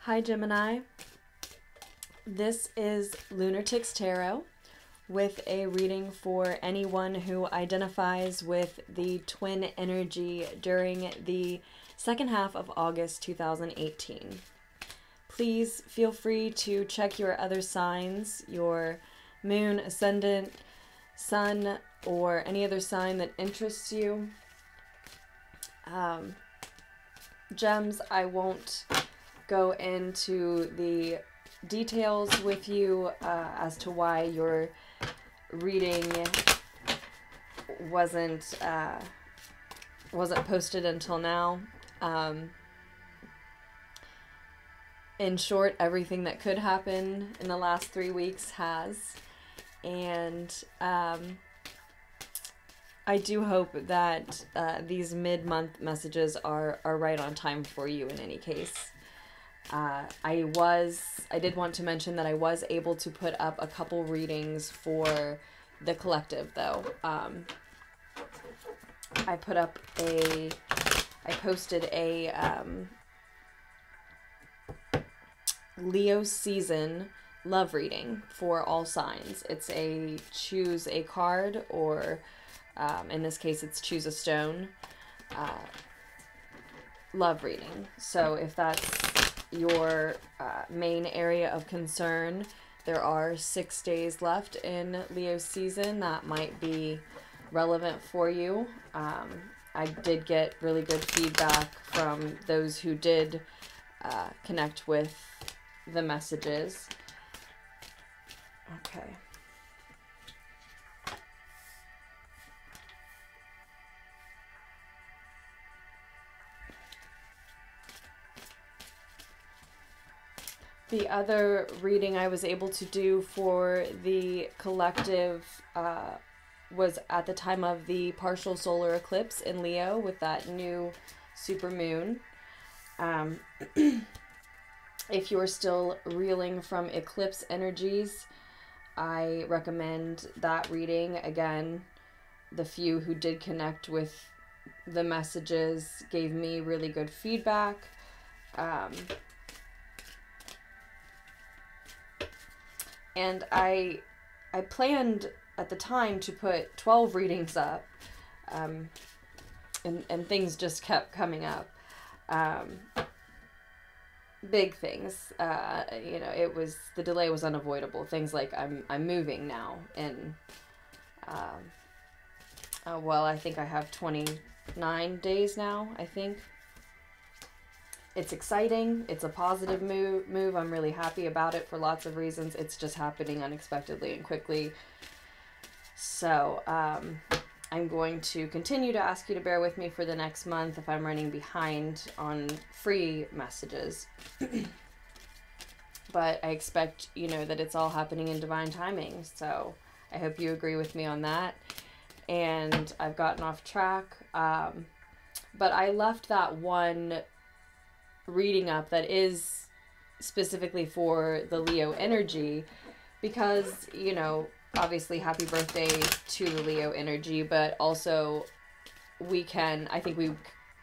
Hi Gemini, this is LunarticksTarot with a reading for anyone who identifies with the twin energy during the second half of August 2018. Please feel free to check your other signs, your moon, ascendant, sun, or any other sign that interests you. Gems, I won't go into the details with you as to why your reading wasn't posted until now. In short, everything that could happen in the last 3 weeks has, and I do hope that these mid-month messages are right on time for you in any case. I did want to mention that I was able to put up a couple readings for the collective, though. I posted a Leo season love reading for all signs. It's a choose a card, or in this case it's choose a stone love reading. So if that's your main area of concern, there are 6 days left in Leo season that might be relevant for you. I did get really good feedback from those who did connect with the messages. Okay. The other reading I was able to do for the collective was at the time of the partial solar eclipse in Leo with that new supermoon. If you're still reeling from eclipse energies, I recommend that reading. Again, the few who did connect with the messages gave me really good feedback. And I planned at the time to put 12 readings up, and things just kept coming up. Big things, the delay was unavoidable. Things like I'm moving now, and I think I have 29 days now, I think. It's exciting. It's a positive move. I'm really happy about it for lots of reasons. It's just happening unexpectedly and quickly. So I'm going to continue to ask you to bear with me for the next month if I'm running behind on free messages. But I expect, that it's all happening in divine timing. So I hope you agree with me on that. And I've gotten off track. But I left that one reading up that is specifically for the Leo energy because, obviously happy birthday to the Leo energy, but also I think we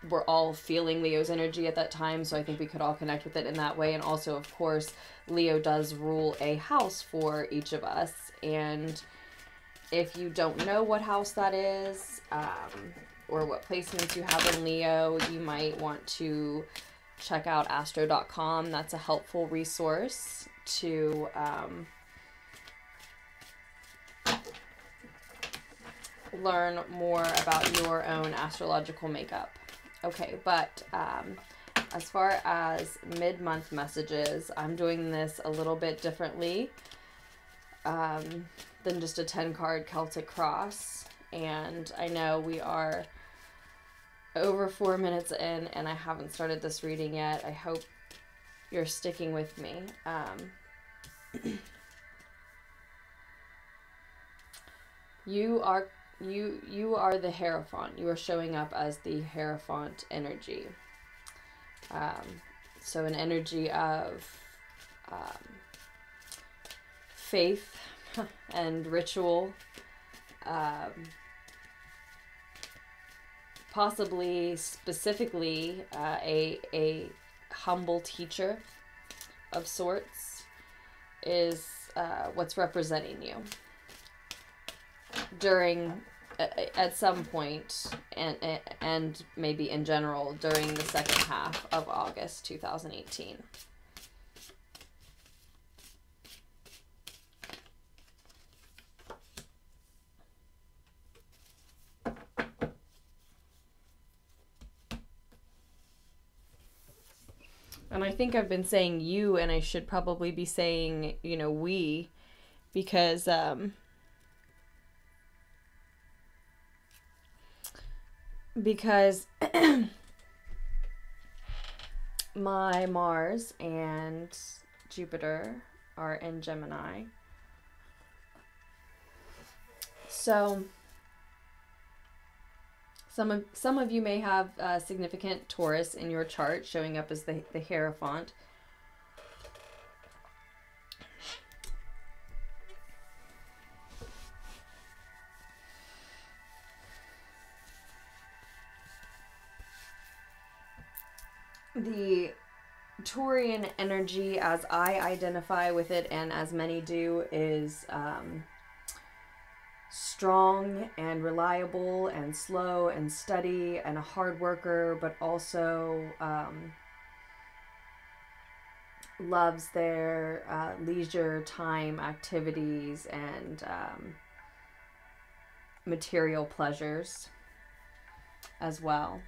were all feeling Leo's energy at that time, so I think we could all connect with it in that way. And also, of course, Leo does rule a house for each of us, and if you don't know what house that is, or what placements you have in Leo, you might want to check out astro.com. That's a helpful resource to learn more about your own astrological makeup. Okay, but as far as mid-month messages, I'm doing this a little bit differently than just a 10-card Celtic cross. And I know we are over 4 minutes in and I haven't started this reading yet. I hope you're sticking with me. You are the Hierophant. You are showing up as the Hierophant energy. So an energy of faith and ritual. Possibly, specifically, a humble teacher of sorts is what's representing you during, at some point, and maybe in general during the second half of August 2018. And I think I've been saying you, and I should probably be saying, you know, we, because my Mars and Jupiter are in Gemini. So some of you may have significant Taurus in your chart showing up as the Hierophant. The Taurian energy, as I identify with it, and as many do, is strong and reliable and slow and steady and a hard worker, but also loves their leisure time activities and material pleasures as well.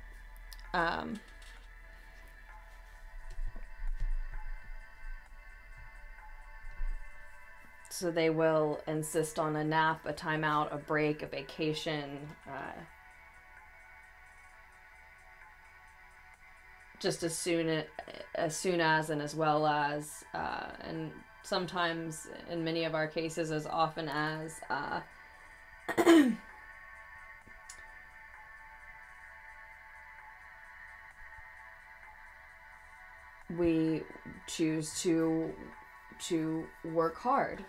So they will insist on a nap, a timeout, a break, a vacation, just as soon as and as well as, and sometimes in many of our cases as often as we choose to work hard.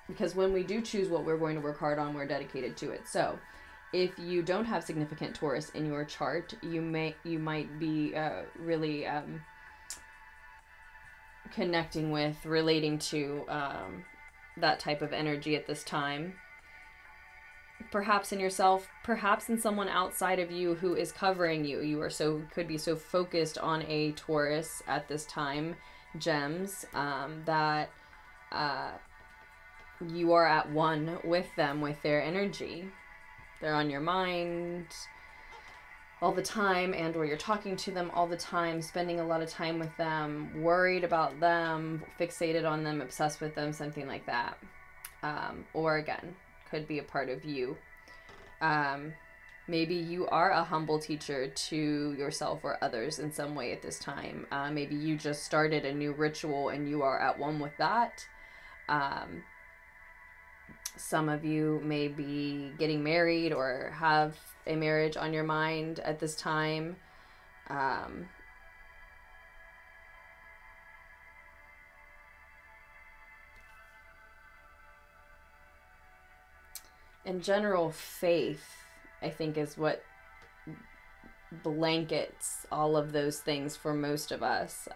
Because when we do choose what we're going to work hard on, we're dedicated to it. So if you don't have significant Taurus in your chart, you might be really connecting with, relating to that type of energy at this time. Perhaps in yourself, perhaps in someone outside of you who is covering you. You are could be so focused on a Taurus at this time, gems, that you are at one with them, with their energy. They're on your mind all the time, and or you're talking to them all the time, spending a lot of time with them, worried about them, fixated on them, obsessed with them, something like that. Or again, could be a part of you. Maybe you are a humble teacher to yourself or others in some way at this time. Maybe you just started a new ritual and you are at one with that. Some of you may be getting married or have a marriage on your mind at this time. In general, faith, I think, is what blankets all of those things for most of us.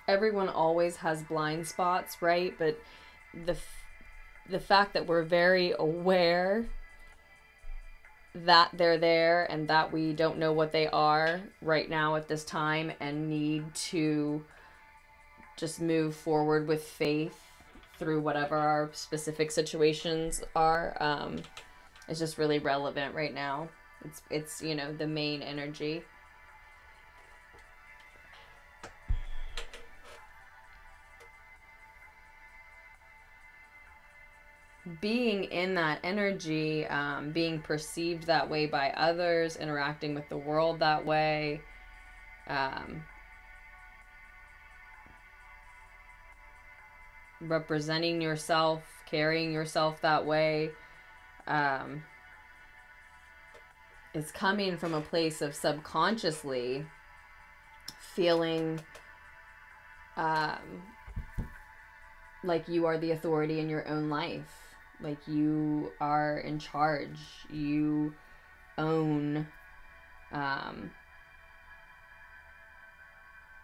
Everyone always has blind spots, right? But the fact that we're very aware that they're there and that we don't know what they are right now at this time and need to just move forward with faith through whatever our specific situations are, is just really relevant right now. It's you know, the main energy. Being in that energy, being perceived that way by others, interacting with the world that way, representing yourself, carrying yourself that way, is coming from a place of subconsciously feeling like you are the authority in your own life. Like, you are in charge. You own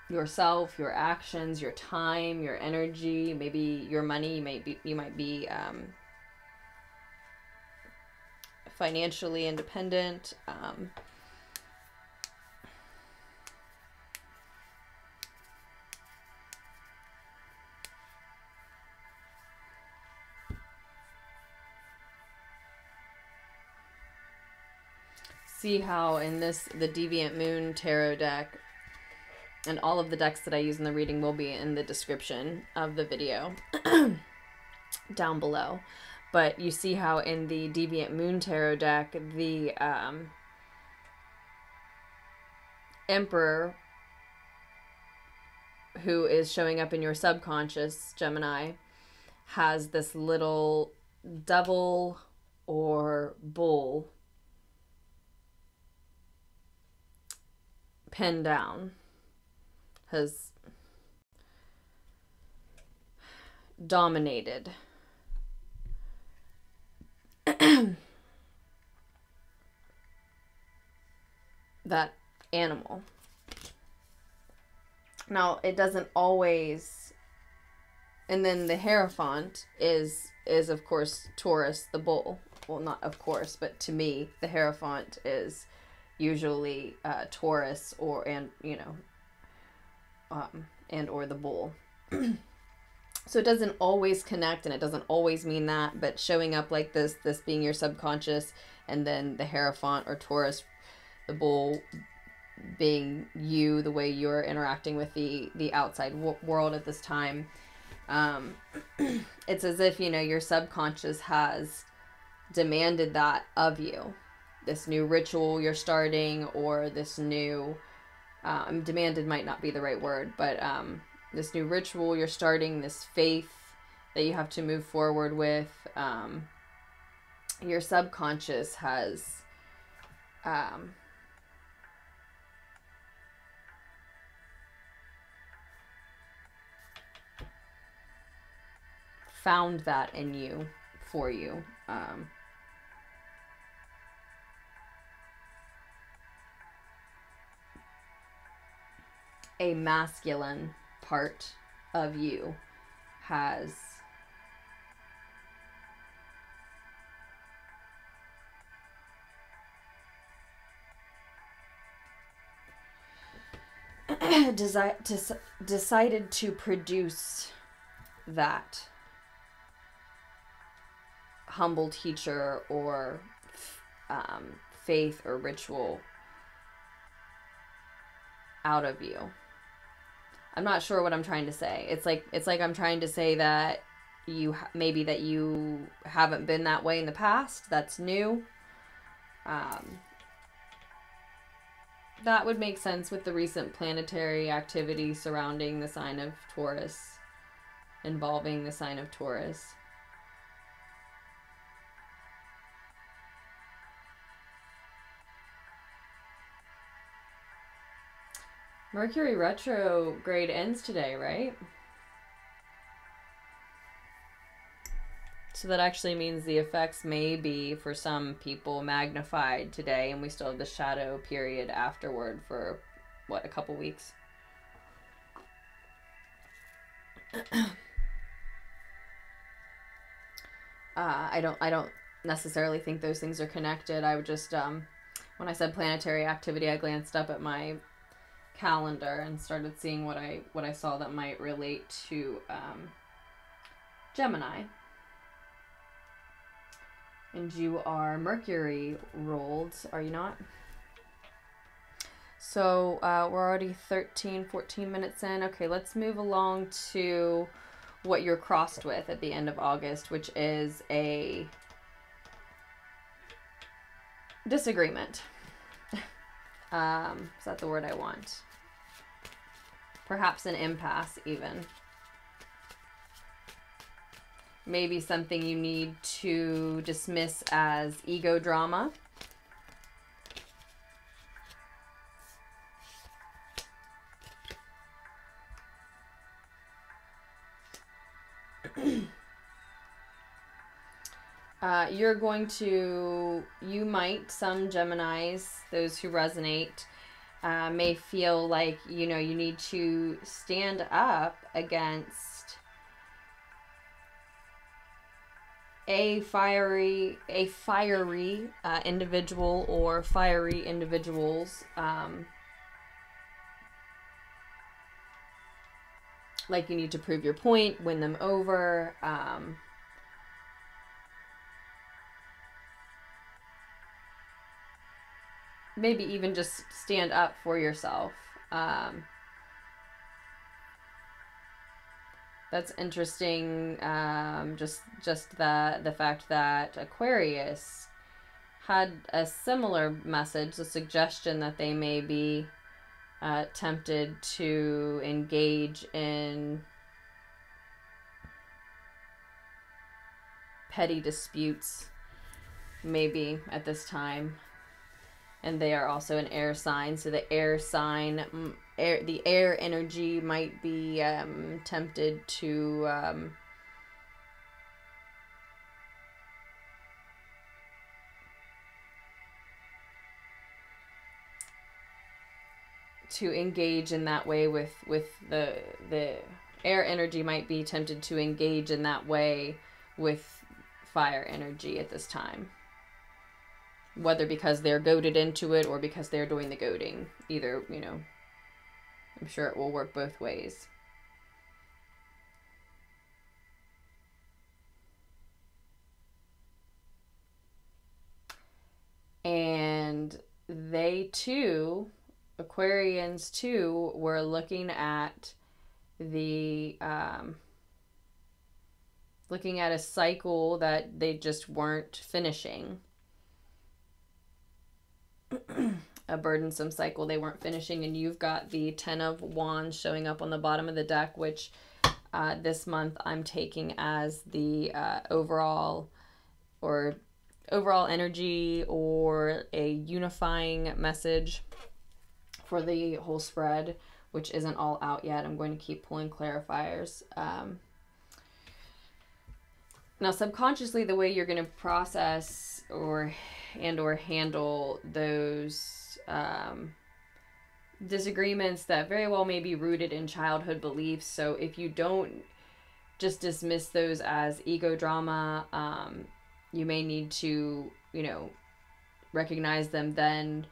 yourself, your actions, your time, your energy, maybe your money. You might be financially independent. See how in the Deviant Moon Tarot deck, and all of the decks that I use in the reading will be in the description of the video down below. But you see how in the Deviant Moon Tarot deck, the Emperor, who is showing up in your subconscious, Gemini, has this little devil or bull pinned down, has dominated that animal. Now, it doesn't always, and then the Hierophant is of course Taurus, the bull. Well, not of course, but to me, the Hierophant is usually Taurus and or the bull. So it doesn't always connect, and it doesn't always mean that, but showing up like this being your subconscious, and then the Hierophant or Taurus, the bull, being you, the way you're interacting with the outside world at this time. It's as if, your subconscious has demanded that of you. This new ritual you're starting, or this new, demanded might not be the right word, but this new ritual you're starting, this faith that you have to move forward with, your subconscious has found that in you, for you. A masculine part of you has decided to produce that humble teacher or faith or ritual out of you. I'm not sure what I'm trying to say. It's like I'm trying to say that maybe that you haven't been that way in the past. That's new. That would make sense with the recent planetary activity surrounding the sign of Taurus, involving the sign of Taurus. Mercury retrograde ends today, right? So that actually means the effects may be, for some people, magnified today, and we still have the shadow period afterward for, what, a couple weeks? I don't necessarily think those things are connected. I would just, when I said planetary activity, I glanced up at my calendar and started seeing what I saw that might relate to Gemini. And you are Mercury ruled, are you not? So we're already 14 minutes in. Okay, let's move along to what you're crossed with at the end of August, which is a disagreement. Is that the word I want? Perhaps an impasse, even. Maybe something you need to dismiss as ego drama. You're going to, you might, some Geminis, those who resonate, may feel like, you know, you need to stand up against a fiery individual or fiery individuals. Like you need to prove your point, win them over. Maybe even just stand up for yourself. That's interesting. Just the fact that Aquarius had a similar message, a suggestion that they may be tempted to engage in petty disputes, maybe at this time. And they are also an air sign, so the air sign, the air energy might be tempted to engage in that way with the air energy might be tempted to engage in that way with fire energy at this time. Whether because they're goaded into it or because they're doing the goading. Either, you know, I'm sure it will work both ways. And they too, Aquarians too, were looking at the, looking at a cycle that they just weren't finishing. A burdensome cycle they weren't finishing, and you've got the Ten of Wands showing up on the bottom of the deck, which this month I'm taking as the overall energy or a unifying message for the whole spread, which isn't all out yet. I'm going to keep pulling clarifiers. Now, subconsciously, the way you're going to process or handle those disagreements that very well may be rooted in childhood beliefs. So if you don't just dismiss those as ego drama, you may need to, you know, recognize them then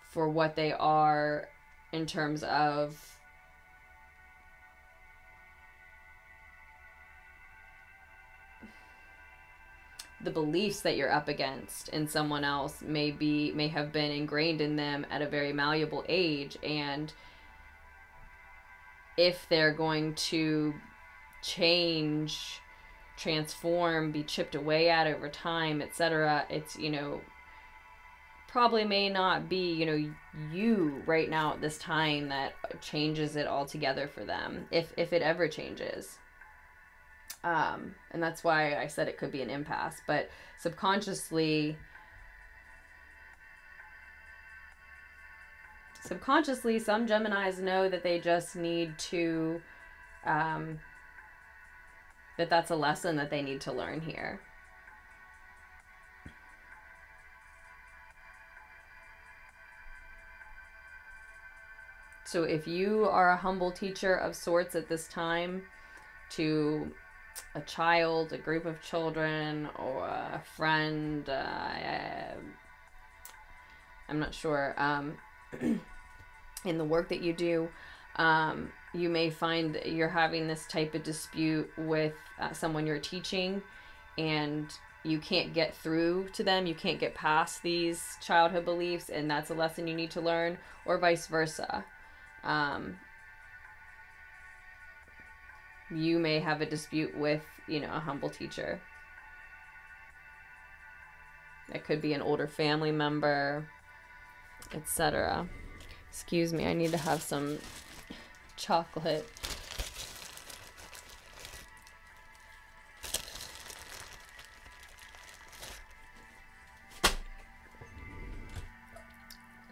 for what they are in terms of the beliefs that you're up against in someone else may have been ingrained in them at a very malleable age, and if they're going to change, transform, be chipped away at over time, etc., it's, you know, probably may not be, you know, you right now at this time that changes it altogether for them, if it ever changes. And that's why I said it could be an impasse. But subconsciously, some Geminis know that they just need to, that's a lesson that they need to learn here. So if you are a humble teacher of sorts at this time to a child, a group of children, or a friend, I'm not sure, in the work that you do, you may find that you're having this type of dispute with someone you're teaching, and you can't get through to them, you can't get past these childhood beliefs, and that's a lesson you need to learn, or vice versa. You may have a dispute with, you know, a humble teacher. It could be an older family member, etc. Excuse me, I need to have some chocolate.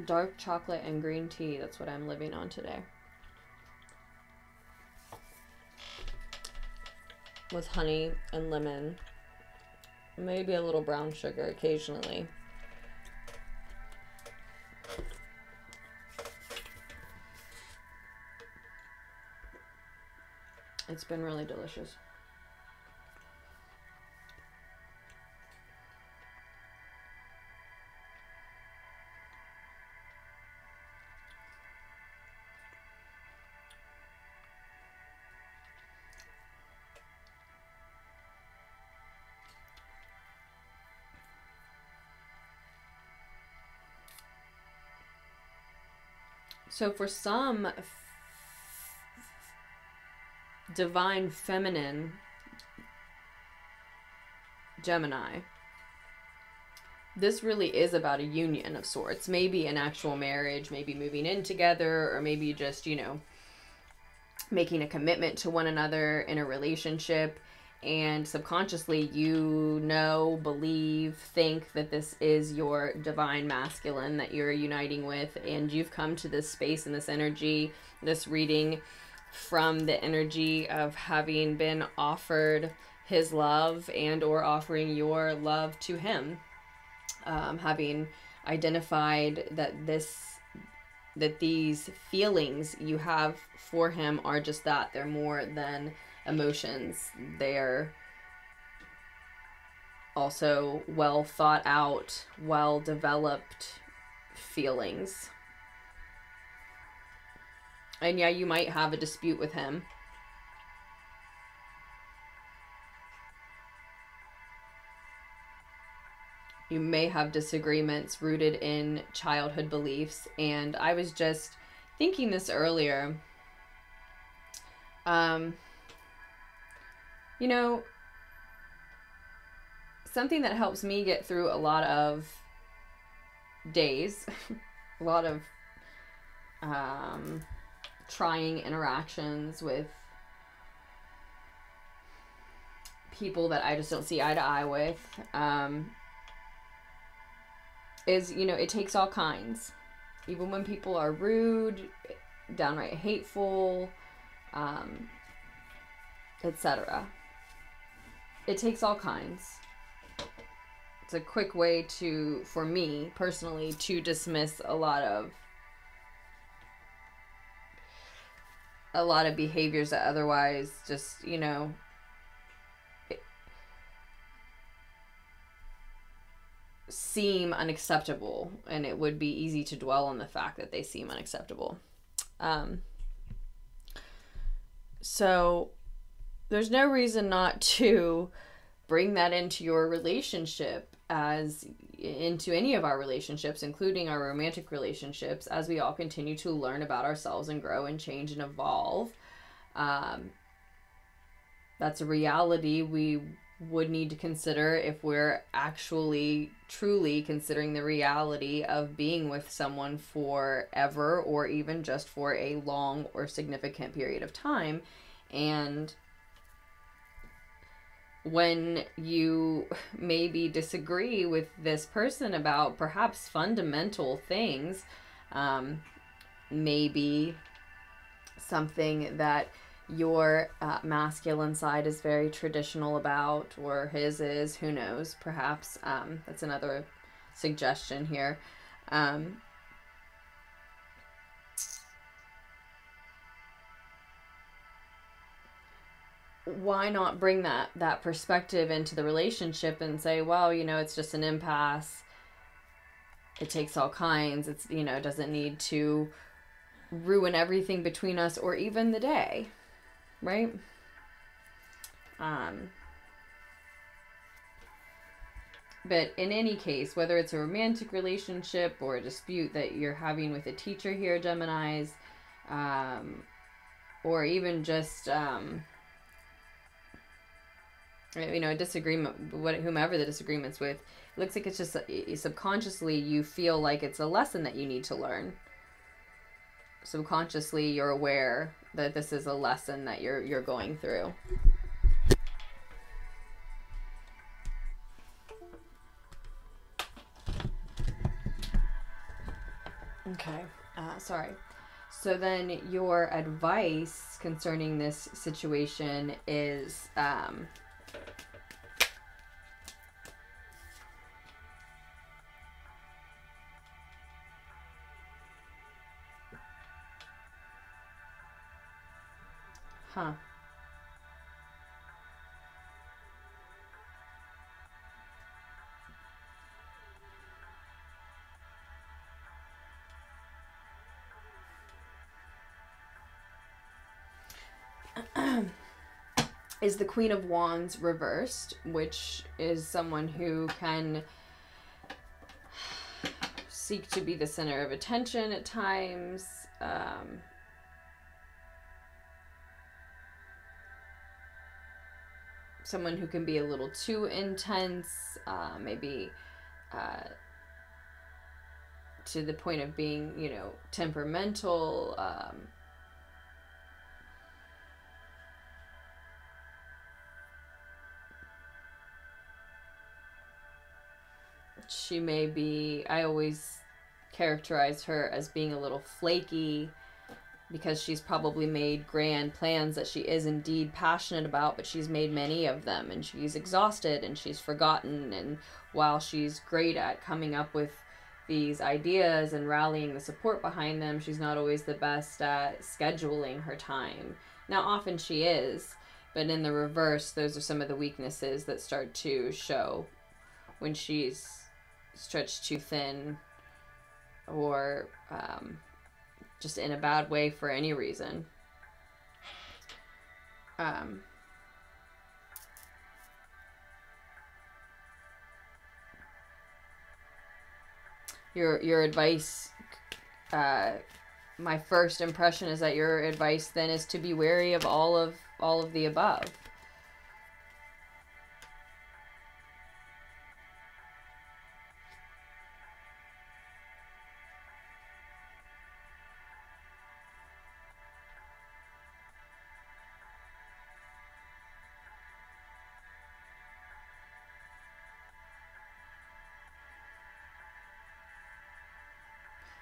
Dark chocolate and green tea, that's what I'm living on today. With honey and lemon. Maybe a little brown sugar occasionally. It's been really delicious. So for some divine feminine Gemini, this really is about a union of sorts. Maybe an actual marriage, maybe moving in together, or maybe just, you know, making a commitment to one another in a relationship. And subconsciously, you know, believe, think that this is your divine masculine that you're uniting with. And you've come to this space and this energy, this reading, from the energy of having been offered his love and or offering your love to him. Having identified that these feelings you have for him are just that. They're more than emotions. They're also well thought out, well developed feelings. And yeah, you might have a dispute with him. You may have disagreements rooted in childhood beliefs. And I was just thinking this earlier. You know, something that helps me get through a lot of days, a lot of trying interactions with people that I just don't see eye to eye with, is, you know, it takes all kinds. Even when people are rude, downright hateful, etc. It takes all kinds. It's a quick way to, for me personally, to dismiss a lot of behaviors that otherwise just, you know, seem unacceptable, and it would be easy to dwell on the fact that they seem unacceptable. So there's no reason not to bring that into your relationship, as into any of our relationships, including our romantic relationships, as we all continue to learn about ourselves and grow and change and evolve. That's a reality we would need to consider if we're actually truly considering the reality of being with someone forever, or even just for a long or significant period of time. And when you maybe disagree with this person about perhaps fundamental things, maybe something that your masculine side is very traditional about, or his is, who knows, perhaps, that's another suggestion here. Why not bring that perspective into the relationship and say, well, you know, it's just an impasse. It takes all kinds. It's, you know, doesn't need to ruin everything between us or even the day, right? But in any case, whether it's a romantic relationship or a dispute that you're having with a teacher here, Geminis, or even just, you know, a disagreement, whomever the disagreement's with, it looks like it's just subconsciously you feel like it's a lesson that you need to learn. Subconsciously you're aware that this is a lesson that you're going through. Okay, sorry. So then your advice concerning this situation is, Huh. Is the Queen of Wands reversed, which is someone who can seek to be the center of attention at times. Someone who can be a little too intense, maybe to the point of being, you know, temperamental. She may be, I always characterize her as being a little flaky because she's probably made grand plans that she is indeed passionate about, but she's made many of them and she's exhausted and she's forgotten. And while she's great at coming up with these ideas and rallying the support behind them, she's not always the best at scheduling her time. Now, often she is, but in the reverse, those are some of the weaknesses that start to show when she's stretched too thin or just in a bad way for any reason. Your advice, my first impression is that your advice then is to be wary of all of the above.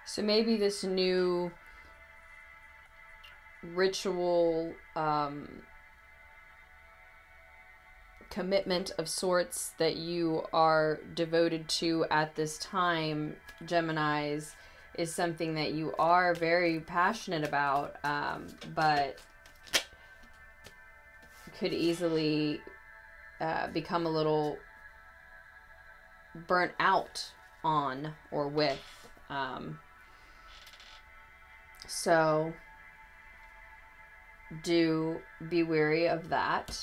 So maybe this new ritual commitment of sorts that you are devoted to at this time, Geminis, is something that you are very passionate about, but could easily become a little burnt out on or with. So do be wary of that.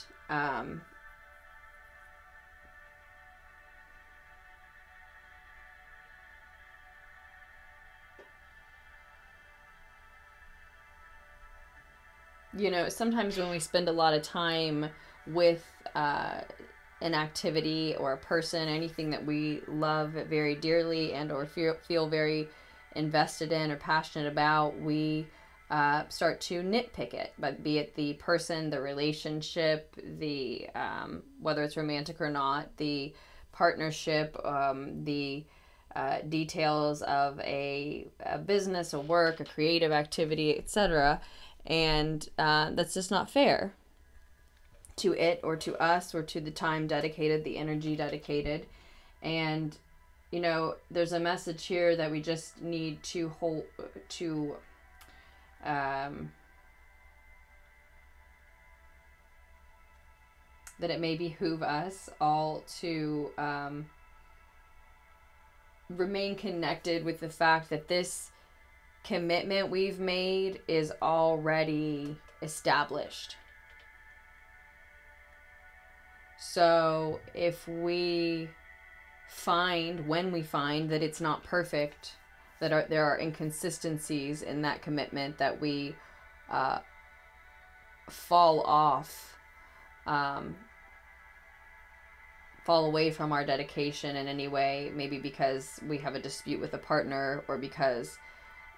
You know, sometimes when we spend a lot of time with an activity or a person, anything that we love very dearly and or feel very invested in or passionate about, we start to nitpick it, but be it the person, the relationship, the whether it's romantic or not, the partnership, the details of a business, a work, a creative activity, etc. And that's just not fair to it or to us or to the time dedicated, the energy dedicated. And you know, there's a message here that we just need to hold to that it may behoove us all to remain connected with the fact that this commitment we've made is already established. So if we when we find that it's not perfect, that there are inconsistencies in that commitment, that we fall off, fall away from our dedication in any way, maybe because we have a dispute with a partner or because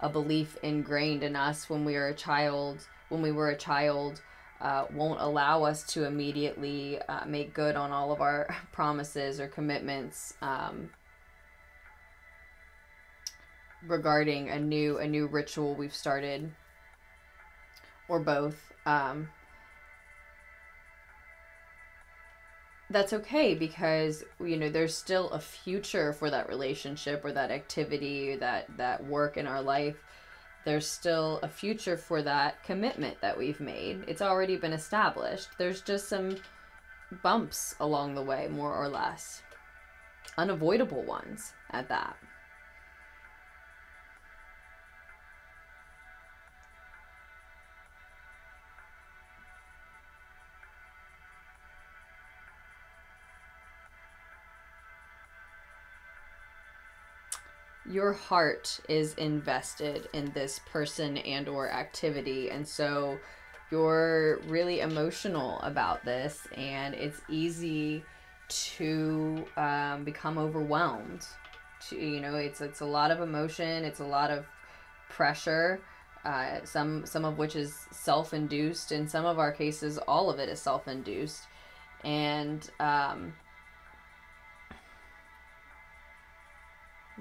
a belief ingrained in us when we were a child, won't allow us to immediately make good on all of our promises or commitments regarding a new ritual we've started, or both. That's okay, because you know there's still a future for that relationship or that activity or that work in our life there's still a future for that commitment that we've made. It's already been established. There's just some bumps along the way, more or less. Unavoidable ones at that. Your heart is invested in this person and or activity, and so you're really emotional about this, and it's easy to become overwhelmed. You know, it's a lot of emotion, it's a lot of pressure, some of which is self-induced. In some of our cases, all of it is self-induced, and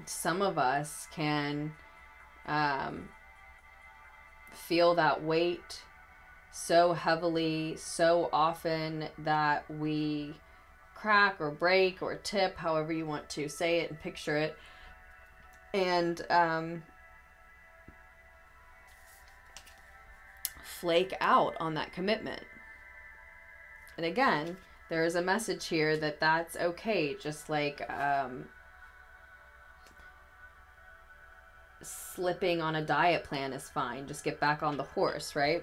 some of us can feel that weight so heavily, so often, that we crack or break or tip, however you want to say it and picture it, and flake out on that commitment. And again, there is a message here that that's okay, just like slipping on a diet plan is fine. Just get back on the horse, right?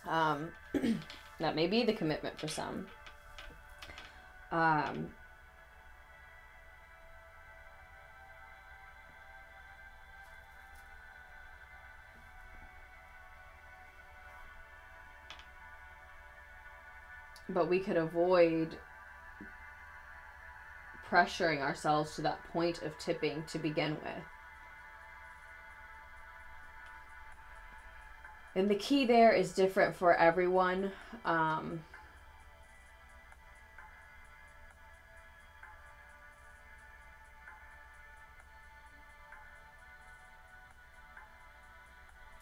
That may be the commitment for some. But we could avoid pressuring ourselves to that point of tipping to begin with. And the key there is different for everyone.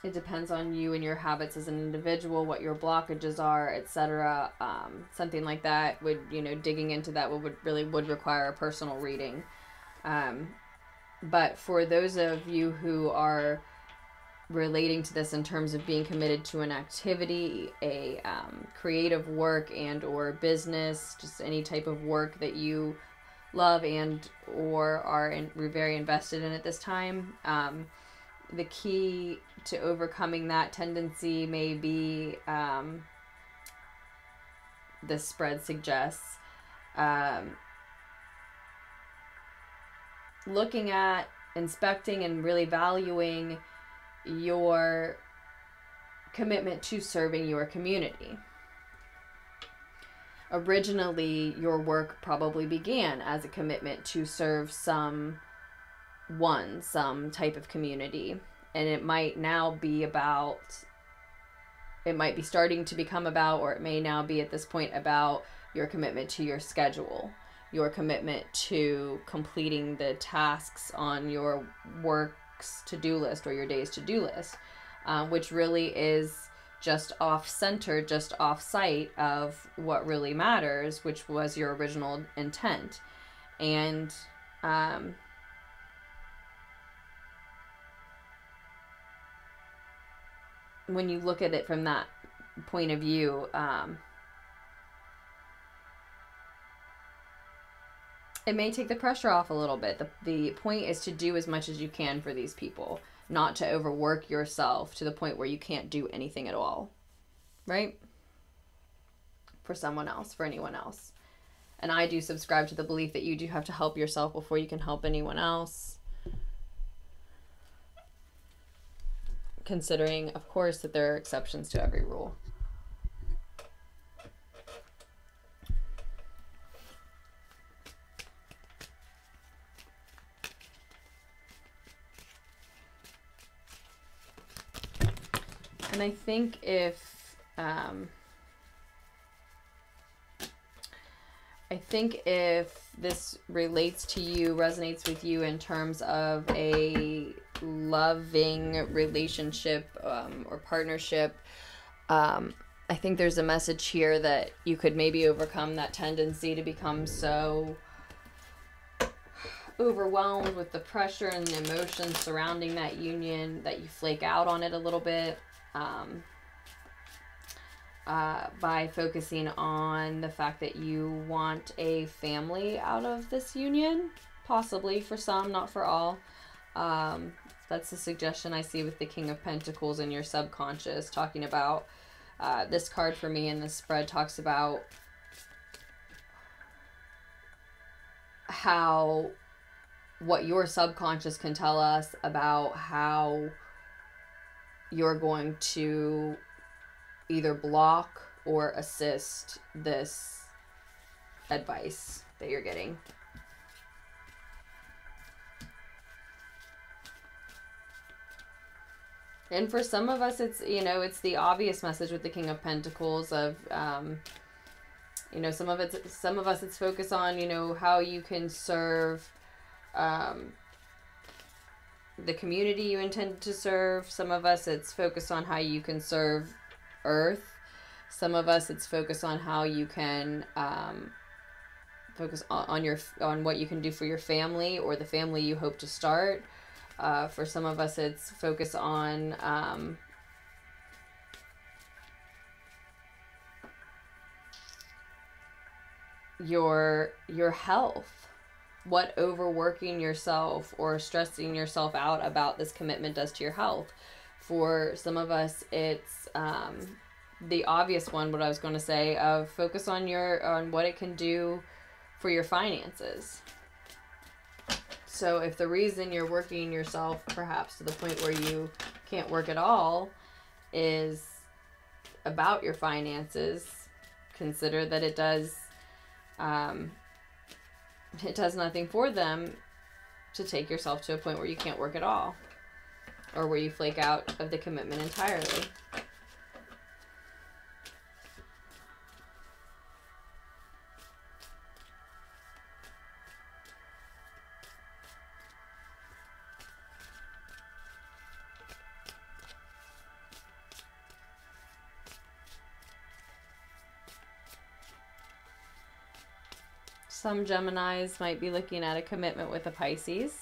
It depends on you and your habits as an individual, what your blockages are, etc. Something like that would, you know, digging into that would require a personal reading. But for those of you who are relating to this in terms of being committed to an activity, a creative work and or business, just any type of work that you love and or are very invested in at this time, the key to overcoming that tendency may be, this spread suggests, looking at, inspecting, and really valuing your commitment to serving your community. Originally, your work probably began as a commitment to serve some type of community, and it might now be about, it might be starting to become about, or it may now be at this point about your commitment to your schedule, your commitment to completing the tasks on your work's to-do list or your day's to-do list, which really is just off-center, just off-site of what really matters, which was your original intent. And when you look at it from that point of view, it may take the pressure off a little bit. The point is to do as much as you can for these people, not to overwork yourself to the point where you can't do anything at all, right? For someone else, for anyone else. And I do subscribe to the belief that you do have to help yourself before you can help anyone else. Considering, of course, that there are exceptions to every rule. And I think if this relates to you, resonates with you in terms of a loving relationship or partnership, I think there's a message here that you could maybe overcome that tendency to become so overwhelmed with the pressure and the emotions surrounding that union, that you flake out on it a little bit by focusing on the fact that you want a family out of this union, possibly for some, not for all. That's the suggestion I see with the King of Pentacles in your subconscious, talking about this card for me in the spread talks about how what your subconscious can tell us about how you're going to either block or assist this advice that you're getting. And for some of us, it's, you know, it's the obvious message with the King of Pentacles of, you know, some of us, it's focused on, you know, how you can serve the community you intend to serve. Some of us, it's focused on how you can serve Earth. Some of us, it's focused on how you can focus on what you can do for your family or the family you hope to start. For some of us, it's focused on your health, what overworking yourself or stressing yourself out about this commitment does to your health. For some of us, it's the obvious one, what I was going to say, of focus on what it can do for your finances. So if the reason you're working yourself perhaps to the point where you can't work at all is about your finances, consider that it does nothing for them to take yourself to a point where you can't work at all, or where you flake out of the commitment entirely. Some Geminis might be looking at a commitment with a Pisces.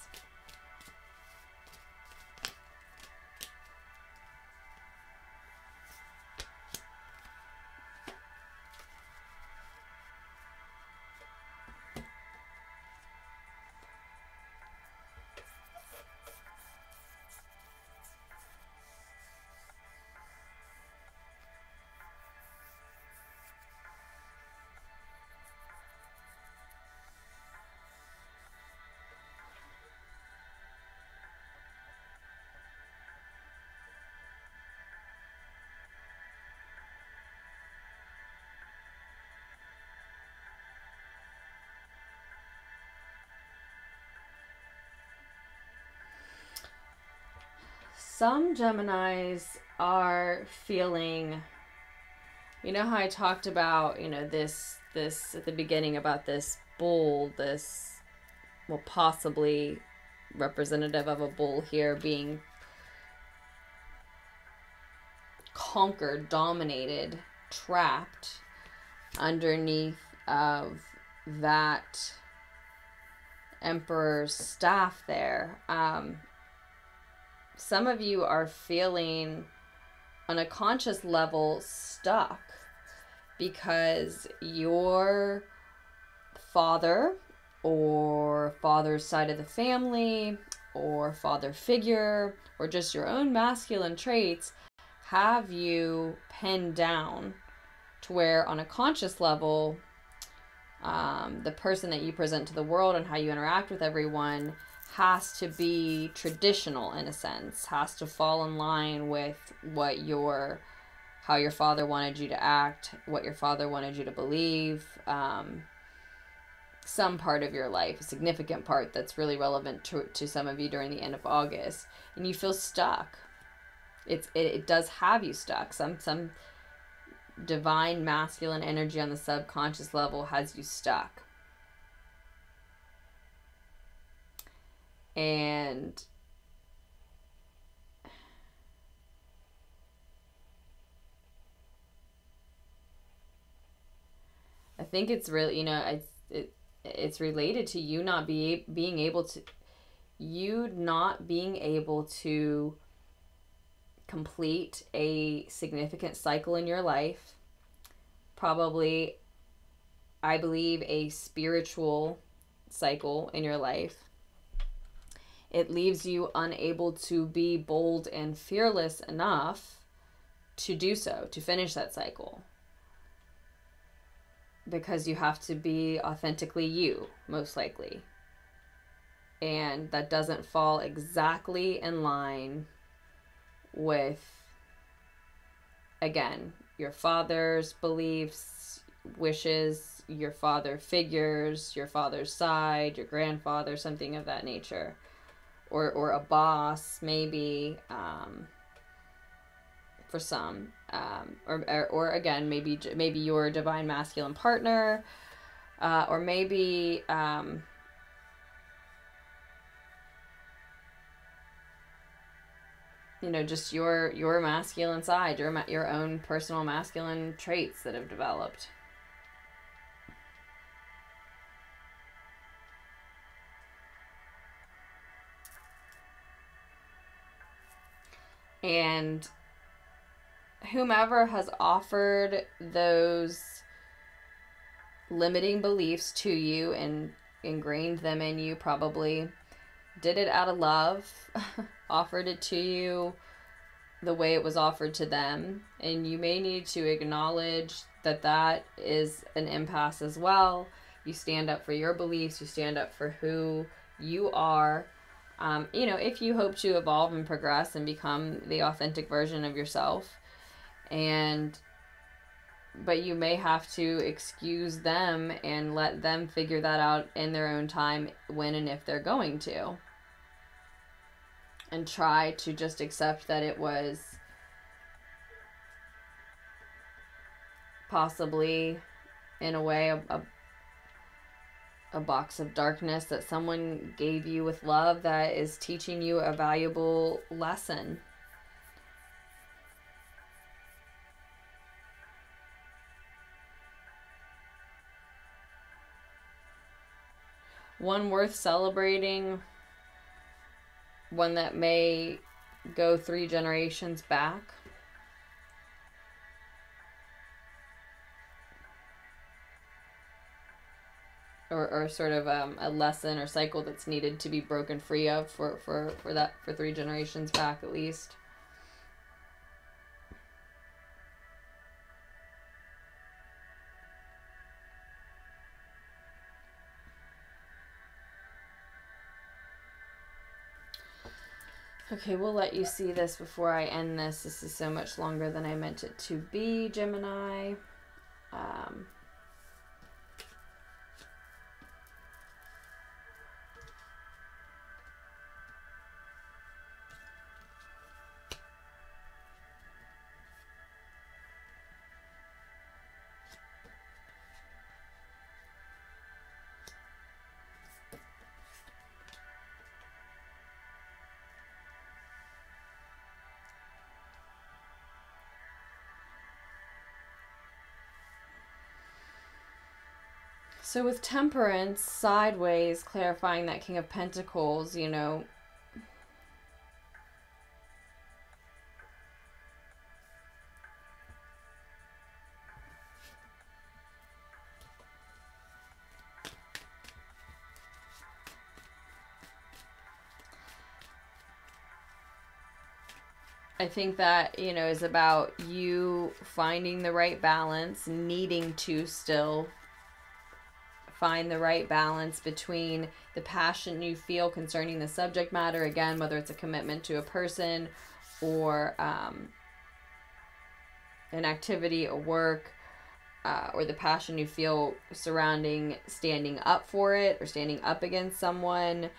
Some Geminis are feeling, you know how I talked about, you know, this at the beginning about this bull, this, well, possibly representative of a bull here being conquered, dominated, trapped underneath of that Emperor's staff there. Some of you are feeling on a conscious level stuck because your father or father's side of the family or father figure or just your own masculine traits have you pinned down to where on a conscious level, the person that you present to the world and how you interact with everyone has to be traditional in a sense, has to fall in line with how your father wanted you to act, what your father wanted you to believe, some part of your life, a significant part that's really relevant to some of you during the end of August, and you feel stuck. It does have you stuck. Some divine masculine energy on the subconscious level has you stuck. And I think it's really, you know, it's related to you not being able to complete a significant cycle in your life. Probably, I believe, a spiritual cycle in your life. It leaves you unable to be bold and fearless enough to do so, to finish that cycle. Because you have to be authentically you, most likely. And that doesn't fall exactly in line with, again, your father's beliefs, wishes, your father figures, your father's side, your grandfather, something of that nature. Or a boss, maybe, for some. Or again, maybe your divine masculine partner, or maybe, you know, just your masculine side, your own personal masculine traits that have developed. And whomever has offered those limiting beliefs to you and ingrained them in you probably did it out of love, offered it to you the way it was offered to them. And you may need to acknowledge that that is an impasse as well. You stand up for your beliefs, you stand up for who you are. You know, if you hope to evolve and progress and become the authentic version of yourself. But you may have to excuse them and let them figure that out in their own time, when and if they're going to. And try to just accept that it was possibly, in a way, a box of darkness that someone gave you with love that is teaching you a valuable lesson. One worth celebrating, one that may go 3 generations back. Or sort of a lesson or cycle that's needed to be broken free of for 3 generations back at least. Okay, we'll let you see this before I end this. This is so much longer than I meant it to be, Gemini. So with Temperance sideways, clarifying that King of Pentacles, you know, I think that, you know, is about you finding the right balance, needing to still find the right balance between the passion you feel concerning the subject matter, again, whether it's a commitment to a person or an activity, a work, or the passion you feel surrounding standing up for it or standing up against someone,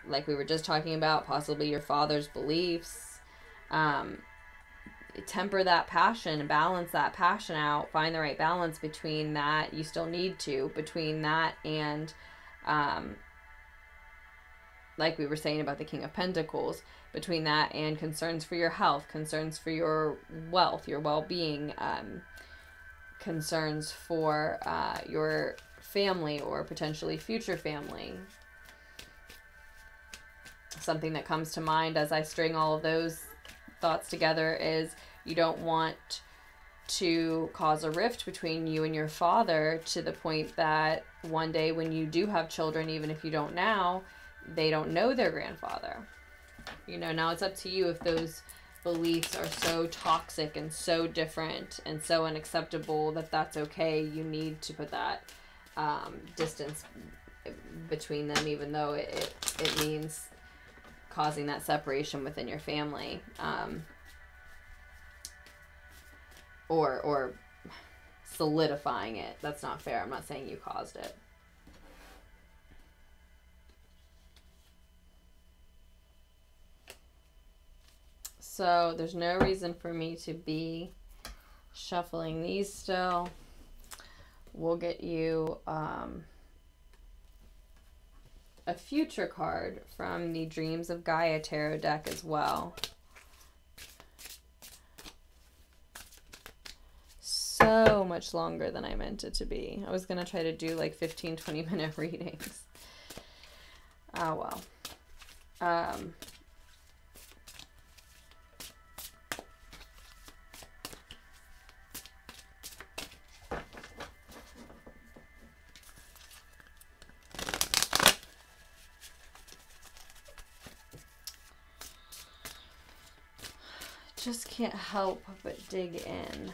like we were just talking about, possibly your father's beliefs. Temper that passion, balance that passion out, find the right balance between that. You still need to, between that and, like we were saying about the King of Pentacles, between that and concerns for your health, concerns for your wealth, your well-being, concerns for your family or potentially future family. Something that comes to mind as I string all of those thoughts together is you don't want to cause a rift between you and your father to the point that one day when you do have children, even if you don't now, they don't know their grandfather. You know, now it's up to you if those beliefs are so toxic and so different and so unacceptable that that's okay. You need to put that distance between them, even though it means causing that separation within your family. Or solidifying it. That's not fair. I'm not saying you caused it. So there's no reason for me to be shuffling these still. We'll get you a future card from the Dreams of Gaia tarot deck as well. So much longer than I meant it to be. I was going to try to do like 15-20 minute readings. Oh well. Just can't help but dig in.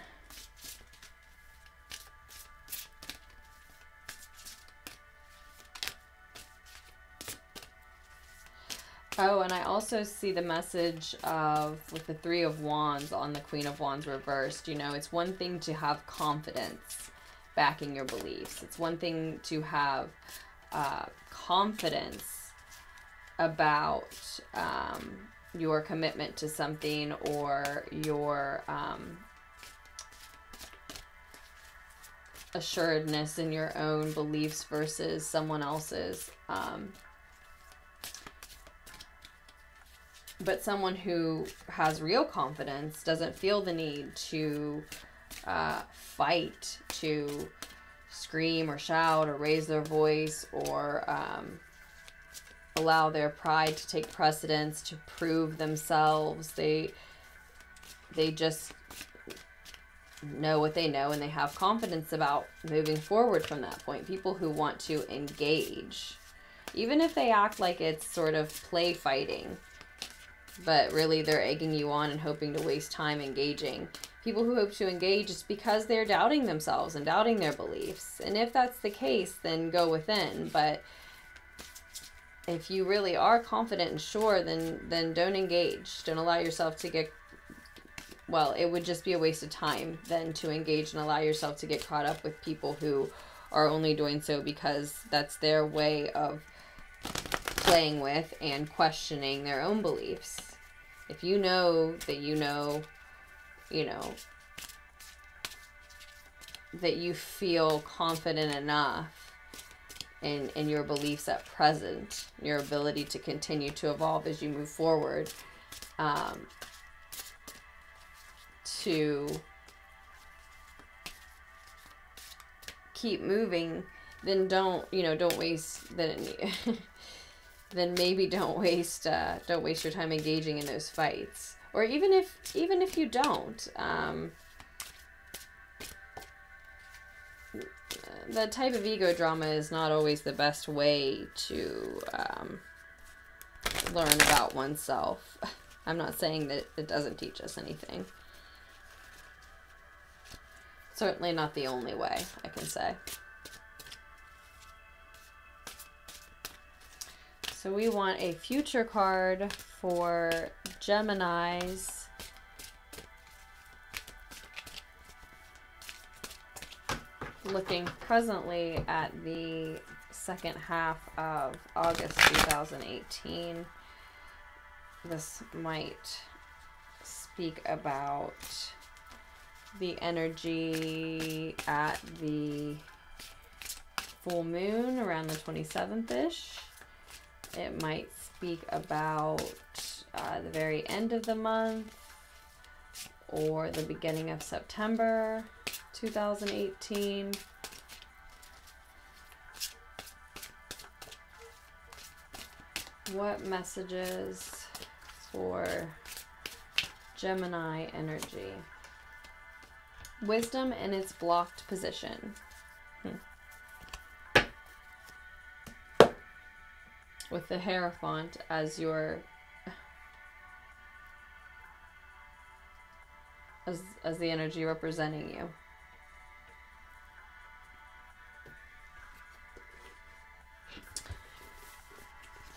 Oh, and I also see the message of, with the Three of Wands on the Queen of Wands reversed, you know, it's one thing to have confidence backing your beliefs. It's one thing to have confidence about your commitment to something or your assuredness in your own beliefs versus someone else's. But someone who has real confidence doesn't feel the need to fight, to scream or shout or raise their voice or allow their pride to take precedence to prove themselves. They just know what they know and they have confidence about moving forward from that point. People who want to engage, even if they act like it's sort of play fighting, but really they're egging you on and hoping to waste time engaging. People who hope to engage is because they're doubting themselves and doubting their beliefs. And if that's the case, then go within. But if you really are confident and sure, then don't engage. Don't allow yourself to get, well, it would just be a waste of time then to engage and allow yourself to get caught up with people who are only doing so because that's their way of playing with and questioning their own beliefs. If you know that you know that you feel confident enough in your beliefs at present, your ability to continue to evolve as you move forward, to keep moving, then don't waste then maybe don't waste your time engaging in those fights. Or even if you don't, the type of ego drama is not always the best way to learn about oneself. I'm not saying that it doesn't teach us anything. Certainly not the only way, I can say. So we want a future card for Geminis. Looking presently at the second half of August 2018. This might speak about the energy at the full moon around the 27th-ish. It might speak about the very end of the month or the beginning of September 2018. What messages for Gemini energy? Wisdom in its blocked position. With the Hierophant as your as the energy representing you.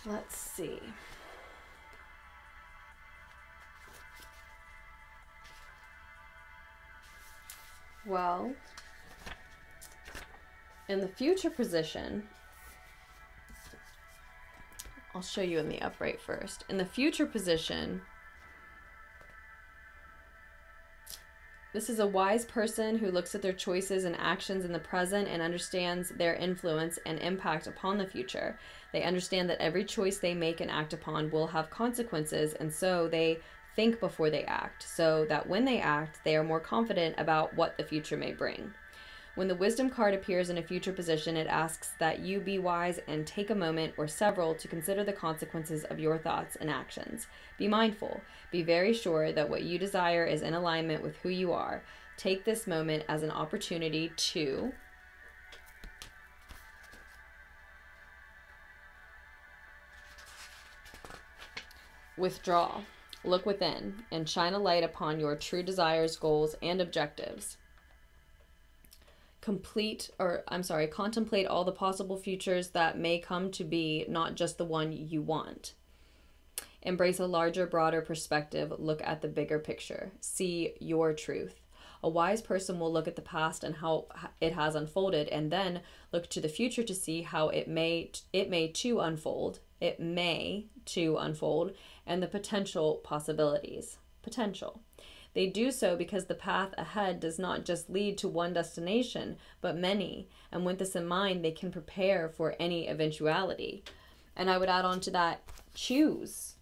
Let's see. Well, in the future position, I'll show you in the upright first. In the future position, this is a wise person who looks at their choices and actions in the present and understands their influence and impact upon the future. They understand that every choice they make and act upon will have consequences, and so they think before they act, so that when they act, they are more confident about what the future may bring. When the wisdom card appears in a future position, it asks that you be wise and take a moment or several to consider the consequences of your thoughts and actions. Be mindful. Be very sure that what you desire is in alignment with who you are. Take this moment as an opportunity to withdraw, look within, and shine a light upon your true desires, goals, and objectives. Contemplate all the possible futures that may come to be, not just the one you want. Embrace a larger, broader perspective. Look at the bigger picture. See your truth. A wise person will look at the past and how it has unfolded, and then look to the future to see how it may too unfold, and the potential possibilities. They do so because the path ahead does not just lead to one destination, but many. And with this in mind, they can prepare for any eventuality. And I would add on to that, choose,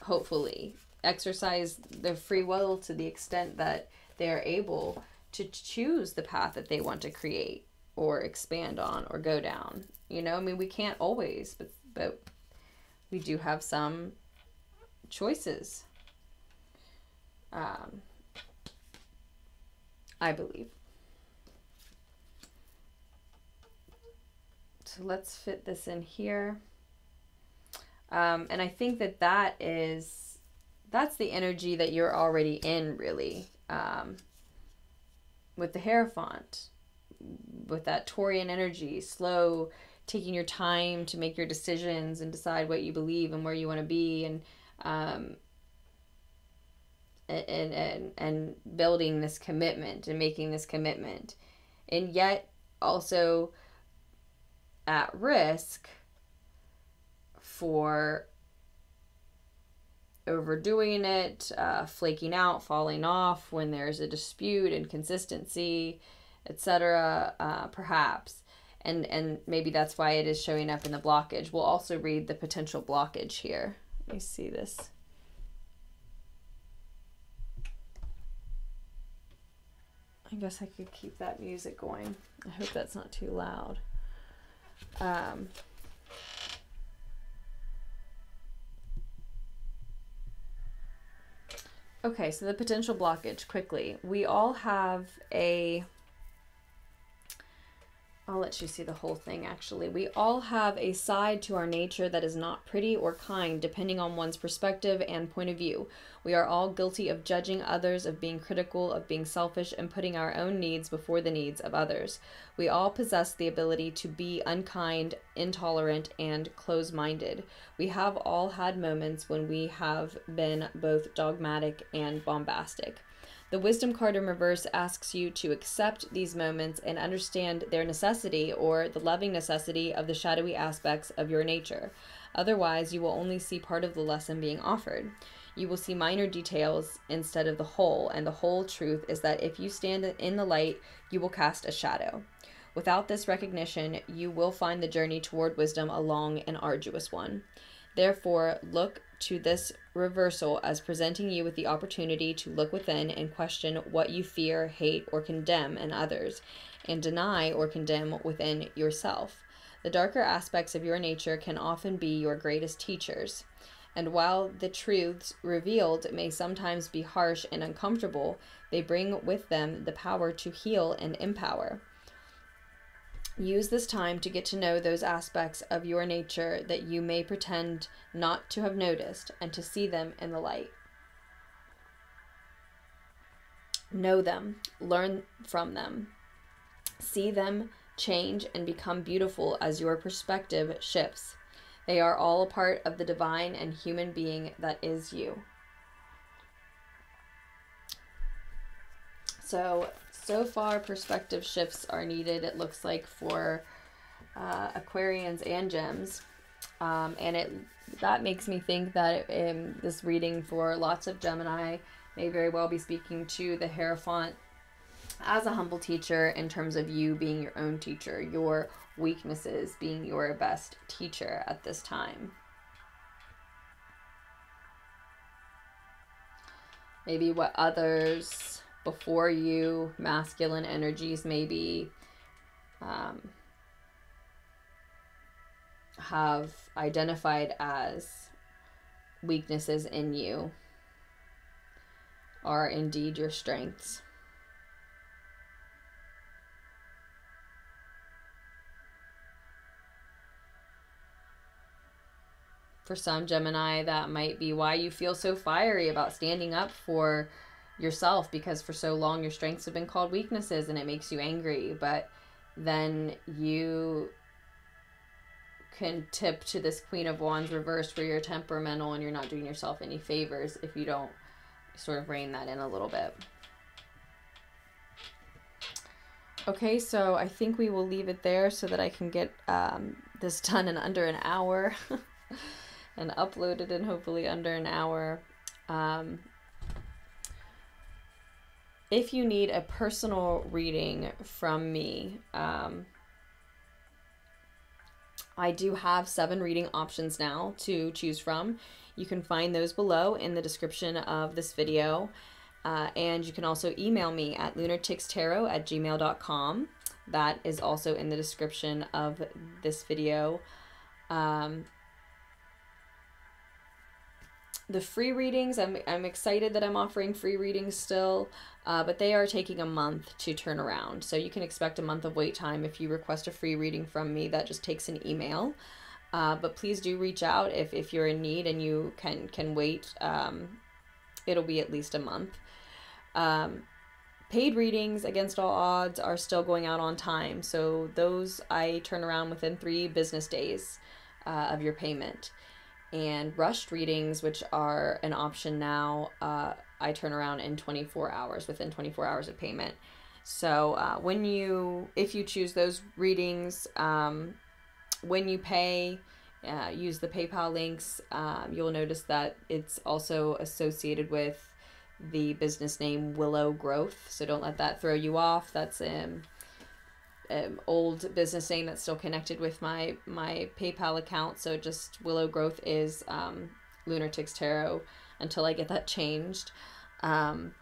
hopefully. Exercise their free will to the extent that they are able to choose the path that they want to create or expand on or go down. You know, I mean, we can't always, but we do have some choices. I believe. So let's fit this in here. And I think that's the energy that you're already in, really. With the Hierophant, with that Taurian energy, slow, taking your time to make your decisions and decide what you believe and where you want to be, and building this commitment and making this commitment, and yet also at risk for overdoing it, flaking out, falling off when there's a dispute, inconsistency, etc. Perhaps, and maybe that's why it is showing up in the blockage. We'll also read the potential blockage here. Let me see this. I guess I could keep that music going. I hope that's not too loud. Okay, so the potential blockage, quickly. We all have I'll let you see the whole thing, actually. We all have a side to our nature that is not pretty or kind, depending on one's perspective and point of view. We are all guilty of judging others, of being critical, of being selfish, and putting our own needs before the needs of others. We all possess the ability to be unkind, intolerant, and close-minded. We have all had moments when we have been both dogmatic and bombastic. The wisdom card in reverse asks you to accept these moments and understand their necessity, or the loving necessity of the shadowy aspects of your nature. Otherwise, you will only see part of the lesson being offered. You will see minor details instead of the whole, and the whole truth is that if you stand in the light, you will cast a shadow. Without this recognition, you will find the journey toward wisdom a long and arduous one. Therefore, look to this reversal as presenting you with the opportunity to look within and question what you fear, hate, or condemn in others, and deny or condemn within yourself. The darker aspects of your nature can often be your greatest teachers. And while the truths revealed may sometimes be harsh and uncomfortable, they bring with them the power to heal and empower. Use this time to get to know those aspects of your nature that you may pretend not to have noticed, and to see them in the light. Know them, learn from them, see them change and become beautiful as your perspective shifts. They are all a part of the divine and human being that is you. So far perspective shifts are needed, it looks like, for Aquarians and Gems. And that makes me think that in this reading for lots of Gemini may very well be speaking to the Hierophant as a humble teacher, in terms of you being your own teacher, your weaknesses being your best teacher at this time. Maybe what others before you, masculine energies, maybe have identified as weaknesses in you are indeed your strengths. For some Gemini, that might be why you feel so fiery about standing up for yourself, because for so long your strengths have been called weaknesses and it makes you angry. But then you can tip to this Queen of Wands reversed, where you're temperamental and you're not doing yourself any favors if you don't sort of rein that in a little bit. Okay, so I think we will leave it there so that I can get this done in under an hour and uploaded in hopefully under an hour. If you need a personal reading from me, I do have 7 reading options now to choose from. You can find those below in the description of this video. And you can also email me at lunartickstarot@gmail.com. That is also in the description of this video. The free readings, I'm excited that I'm offering free readings still, but they are taking a month to turn around. So you can expect a month of wait time if you request a free reading from me. That just takes an email. But please do reach out if you're in need and you can wait. It'll be at least a month. Paid readings, against all odds, are still going out on time. So those I turn around within 3 business days of your payment. And rushed readings, which are an option now, I turn around in 24 hours, within 24 hours of payment. So if you choose those readings, when you pay, use the PayPal links, you'll notice that it's also associated with the business name Willow Growth. So don't let that throw you off. That's old business name that's still connected with my PayPal account. So just Willow Growth is Lunarticks Tarot until I get that changed. And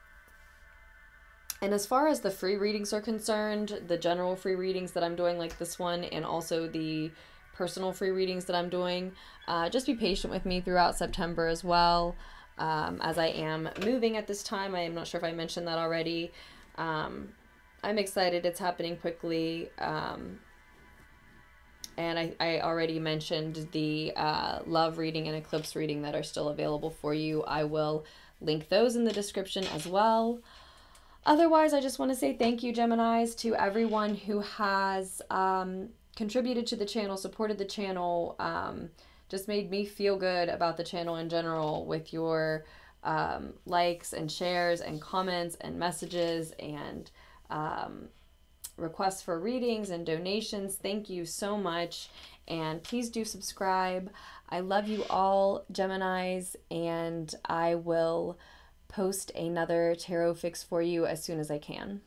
as far as the free readings are concerned, the general free readings that I'm doing, like this one, and also the personal free readings that I'm doing, just be patient with me throughout September as well, as I am moving at this time. I am not sure if I mentioned that already. I'm excited it's happening quickly, and I already mentioned the love reading and eclipse reading that are still available for you. I will link those in the description as well. Otherwise, I just want to say thank you, Geminis, to everyone who has contributed to the channel, supported the channel, just made me feel good about the channel in general with your likes and shares and comments and messages and requests for readings and donations. Thank you so much, and please do subscribe. I love you all, Geminis, and I will post another tarot fix for you as soon as I can.